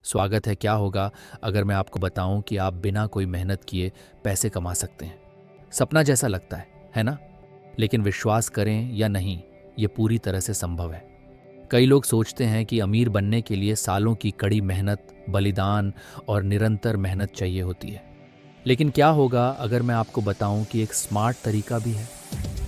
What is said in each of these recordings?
स्वागत है। क्या होगा अगर मैं आपको बताऊं कि आप बिना कोई मेहनत किए पैसे कमा सकते हैं। सपना जैसा लगता है ना? लेकिन विश्वास करें या नहीं, ये पूरी तरह से संभव है। कई लोग सोचते हैं कि अमीर बनने के लिए सालों की कड़ी मेहनत, बलिदान और निरंतर मेहनत चाहिए होती है। लेकिन क्या होगा अगर मैं आपको बताऊं कि एक स्मार्ट तरीका भी है,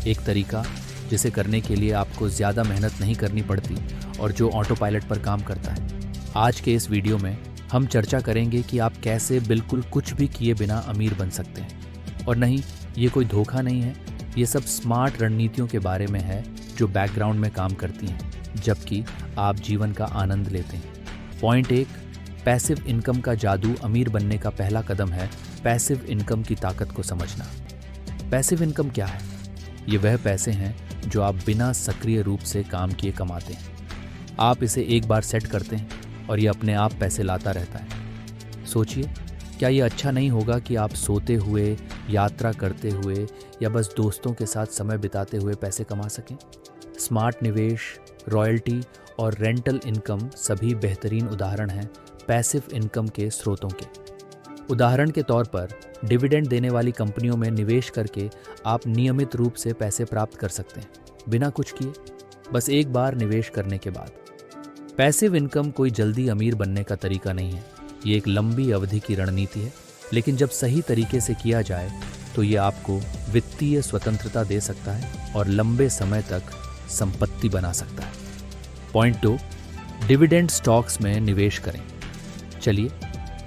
एक तरीका जिसे करने के लिए आपको ज़्यादा मेहनत नहीं करनी पड़ती और जो ऑटो पायलट पर काम करता है। आज के इस वीडियो में हम चर्चा करेंगे कि आप कैसे बिल्कुल कुछ भी किए बिना अमीर बन सकते हैं। और नहीं, ये कोई धोखा नहीं है, ये सब स्मार्ट रणनीतियों के बारे में है जो बैकग्राउंड में काम करती हैं जबकि आप जीवन का आनंद लेते हैं। पॉइंट 1, पैसिव इनकम का जादू। अमीर बनने का पहला कदम है पैसिव इनकम की ताकत को समझना। पैसिव इनकम क्या है? ये वह पैसे हैं जो आप बिना सक्रिय रूप से काम किए कमाते हैं। आप इसे एक बार सेट करते हैं और ये अपने आप पैसे लाता रहता है। सोचिए, क्या ये अच्छा नहीं होगा कि आप सोते हुए, यात्रा करते हुए या बस दोस्तों के साथ समय बिताते हुए पैसे कमा सकें? स्मार्ट निवेश, रॉयल्टी और रेंटल इनकम सभी बेहतरीन उदाहरण हैं पैसिव इनकम के स्रोतों के। उदाहरण के तौर पर डिविडेंड देने वाली कंपनियों में निवेश करके आप नियमित रूप से पैसे प्राप्त कर सकते हैं बिना कुछ किए, बस एक बार निवेश करने के बाद। पैसिव इनकम कोई जल्दी अमीर बनने का तरीका नहीं है, ये एक लंबी अवधि की रणनीति है। लेकिन जब सही तरीके से किया जाए तो ये आपको वित्तीय स्वतंत्रता दे सकता है और लंबे समय तक संपत्ति बना सकता है। पॉइंट 2, डिविडेंड स्टॉक्स में निवेश करें। चलिए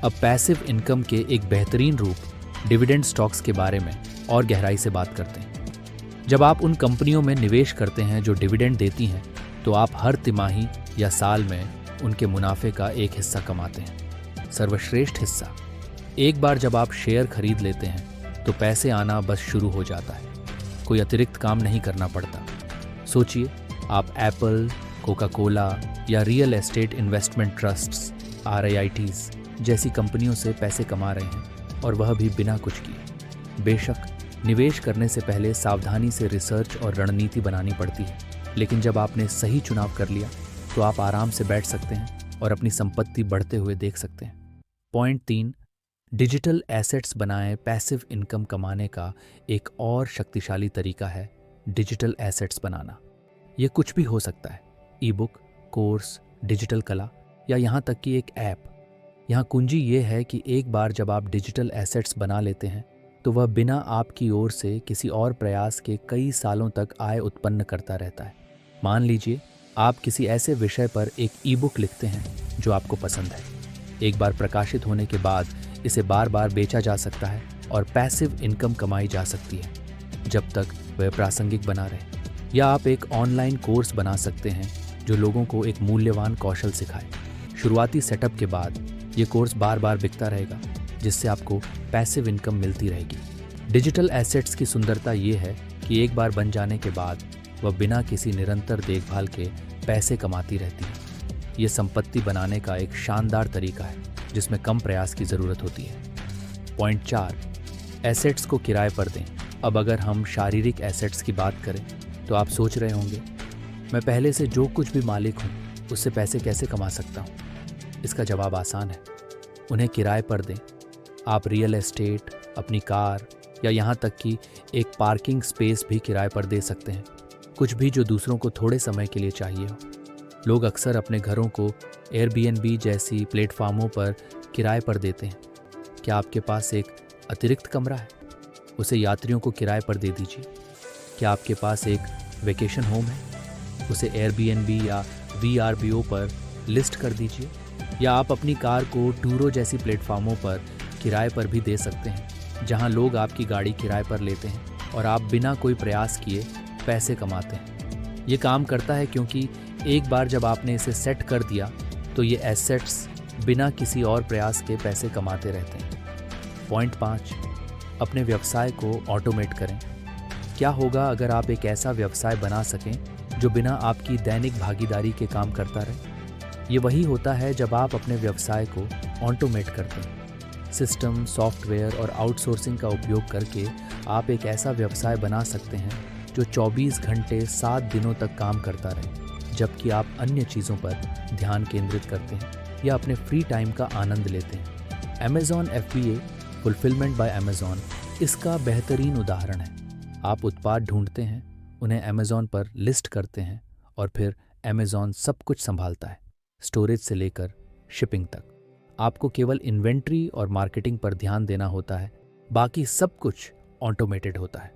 अब पैसिव इनकम के एक बेहतरीन रूप डिविडेंड स्टॉक्स के बारे में और गहराई से बात करते हैं। जब आप उन कंपनियों में निवेश करते हैं जो डिविडेंड देती हैं, तो आप हर तिमाही या साल में उनके मुनाफे का एक हिस्सा कमाते हैं, सर्वश्रेष्ठ हिस्सा। एक बार जब आप शेयर खरीद लेते हैं तो पैसे आना बस शुरू हो जाता है, कोई अतिरिक्त काम नहीं करना पड़ता। सोचिए, आप एप्पल, कोका कोला या real estate investment trusts RIITs जैसी कंपनियों से पैसे कमा रहे हैं, और वह भी बिना कुछ किए। बेशक निवेश करने से पहले सावधानी से रिसर्च और रणनीति बनानी पड़ती है, लेकिन जब आपने सही चुनाव कर लिया तो आप आराम से बैठ सकते हैं और अपनी संपत्ति बढ़ते हुए देख सकते हैं। पॉइंट 3, डिजिटल एसेट्स बनाएं। पैसिव इनकम कमाने का एक और शक्तिशाली तरीका है डिजिटल एसेट्स बनाना। यह कुछ भी हो सकता है, ई बुक, कोर्स, डिजिटल कला या यहाँ तक कि एक ऐप। यहाँ कुंजी ये है कि एक बार जब आप डिजिटल एसेट्स बना लेते हैं तो वह बिना आपकी ओर से किसी और प्रयास के कई सालों तक आय उत्पन्न करता रहता है। मान लीजिए आप किसी ऐसे विषय पर एक ई बुक लिखते हैं जो आपको पसंद है। एक बार प्रकाशित होने के बाद इसे बार बार बेचा जा सकता है और पैसिव इनकम कमाई जा सकती है जब तक वह प्रासंगिक बना रहे। या आप एक ऑनलाइन कोर्स बना सकते हैं जो लोगों को एक मूल्यवान कौशल सिखाए। शुरुआती सेटअप के बाद ये कोर्स बार बार बिकता रहेगा, जिससे आपको पैसिव इनकम मिलती रहेगी। डिजिटल एसेट्स की सुंदरता ये है कि एक बार बन जाने के बाद वह बिना किसी निरंतर देखभाल के पैसे कमाती रहती है। ये संपत्ति बनाने का एक शानदार तरीका है जिसमें कम प्रयास की ज़रूरत होती है। पॉइंट 4, एसेट्स को किराए पर दें। अब अगर हम शारीरिक एसेट्स की बात करें तो आप सोच रहे होंगे, मैं पहले से जो कुछ भी मालिक हूँ उससे पैसे कैसे कमा सकता हूँ? इसका जवाब आसान है, उन्हें किराए पर दें। आप रियल एस्टेट, अपनी कार या यहाँ तक कि एक पार्किंग स्पेस भी किराए पर दे सकते हैं, कुछ भी जो दूसरों को थोड़े समय के लिए चाहिए हो। लोग अक्सर अपने घरों को Airbnb जैसी प्लेटफार्मों पर किराए पर देते हैं। क्या आपके पास एक अतिरिक्त कमरा है? उसे यात्रियों को किराए पर दे दीजिए। क्या आपके पास एक वेकेशन होम है? उसे Airbnb या VRBO पर लिस्ट कर दीजिए। या आप अपनी कार को टूरो जैसी प्लेटफार्मों पर किराए पर भी दे सकते हैं, जहां लोग आपकी गाड़ी किराए पर लेते हैं और आप बिना कोई प्रयास किए पैसे कमाते हैं। ये काम करता है क्योंकि एक बार जब आपने इसे सेट कर दिया तो ये एसेट्स बिना किसी और प्रयास के पैसे कमाते रहते हैं। पॉइंट 5, अपने व्यवसाय को ऑटोमेट करें। क्या होगा अगर आप एक ऐसा व्यवसाय बना सकें जो बिना आपकी दैनिक भागीदारी के काम करता रहे? ये वही होता है जब आप अपने व्यवसाय को ऑटोमेट करते हैं। सिस्टम, सॉफ्टवेयर और आउटसोर्सिंग का उपयोग करके आप एक ऐसा व्यवसाय बना सकते हैं जो 24 घंटे 7 दिनों तक काम करता रहे, जबकि आप अन्य चीज़ों पर ध्यान केंद्रित करते हैं। या अपने फ्री टाइम का आनंद लेते हैं। Amazon FBA fulfilment bye Amazon इसका बेहतरीन उदाहरण है। आप उत्पाद ढूंढते हैं, उन्हें अमेज़ॉन पर लिस्ट करते हैं और फिर अमेज़ॉन सब कुछ संभालता है, स्टोरेज से लेकर शिपिंग तक। आपको केवल इन्वेंट्री और मार्केटिंग पर ध्यान देना होता है, बाकी सब कुछ ऑटोमेटेड होता है।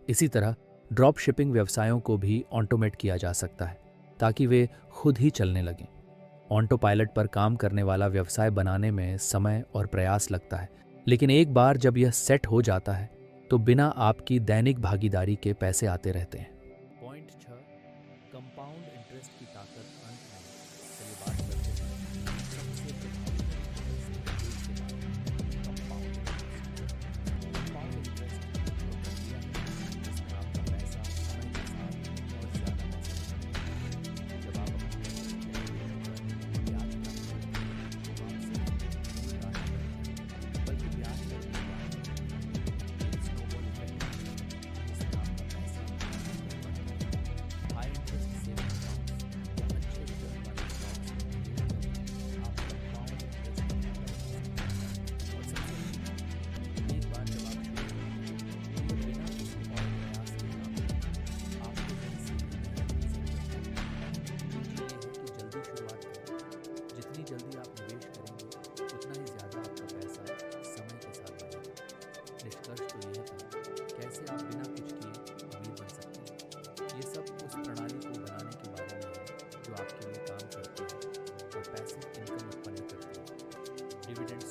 इसी तरह ड्रॉप शिपिंग व्यवसायों को भी ऑटोमेट किया जा सकता है ताकि वे खुद ही चलने लगें। ऑटो पायलट पर काम करने वाला व्यवसाय बनाने में समय और प्रयास लगता है, लेकिन एक बार जब यह सेट हो जाता है तो बिना आपकी दैनिक भागीदारी के पैसे आते रहते हैं। पॉइंट 6, कंपाउंड इंटरेस्ट की ताकत अंत में। चलिए बात करते हैं सबसे प्रभावी तरीके से कंपाउंड इंटरेस्ट। कंपाउंड इंटरेस्ट वो प्रक्रिया है जिसमें आपका पैसा समय के साथ और ज़्यादा पैसा जब आप अपने ब्याज प्राप्त करते हैं तो आप सिर्फ राशि नहीं बल्कि ब्याज पर भी स्नोबॉल इफेक्ट जिसमें आपका पैसा हाई इंटरेस्ट सेविंग अकाउंट्स या अच्छे रिटर्न वाले स्टॉक्स में निवेश करके आप कंपाउंड इंटरेस्ट की गणना कर सकते हैं। और सबसे एक बार जब आप शुरू करें तो बिना किसी और प्रयास के काम आपको कहीं सीखने मेहनत की जरूरत है। कुंजी ये है कि जल्दी शुरुआत करें। जितनी जल्दी आप निवेश करेंगे उतना ही ज़्यादा आपका पैसा समय के साथ बढ़ेगा। निष्कर्ष तो यह था, कैसे आप बिना कुछ किए अमीर बन सकते हैं। ये सब उस प्रणाली को बनाने के बारे में है जो आपके लिए काम करती है और पैसिव इनकम उत्पन्न करती है। डिविडेंड